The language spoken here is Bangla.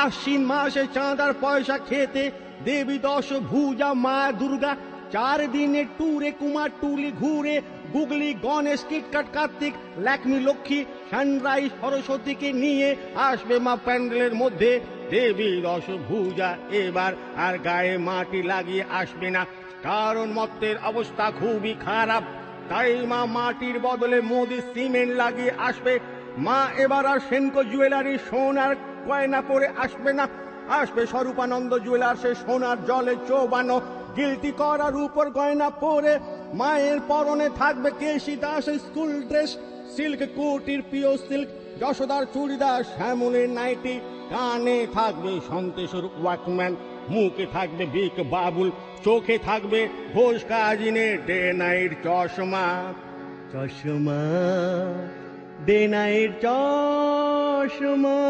আশ্বিন মাসে চাঁদার পয়সা খেতে দেবী দশ ভুজা মা দুর্গা 4 দিনের ট্যুরে কুমারটুলি ঘুরে গুগলি গণেশ কিটকাট কার্তিক ল্যাকমি লক্ষ্মী সানরাইজ সরস্বতীকে নিয়ে আসবে মা প্যান্ডেলের মধ্যে। দেবী দশ ভুজা এবার আর গায়ে মাটি লাগিয়ে আসবে না, কারণ মর্তের অবস্থা খুবই খারাপ। তাই মা মাটির বদলে মোদি সিমেন্ট লাগিয়ে আসবে। মা এবার আর সেনকো জুয়েলারি সোনার গয়না পরে আসবে না, আসবে স্বরূপানন্দ জুয়েলার্সে সোনার জলে চৌবানো গিলটি করার উপর গয়না পরে। মায়ের পরনে থাকবে কেশি দাসের স্কুল ড্রেস, সিল্ক কোটির পিওর সিল্ক, যশোদার চুড়িদার, শ্যামলের নাইটি, কানে থাকবে সন্তেশ্বর ওয়াকম্যান, মুখে থাকবে বিক বাবুল, চোখে থাকবে ঘোষ কাজিনের ডে নাইট চশমা। চশমা ডে নাইট চশমা।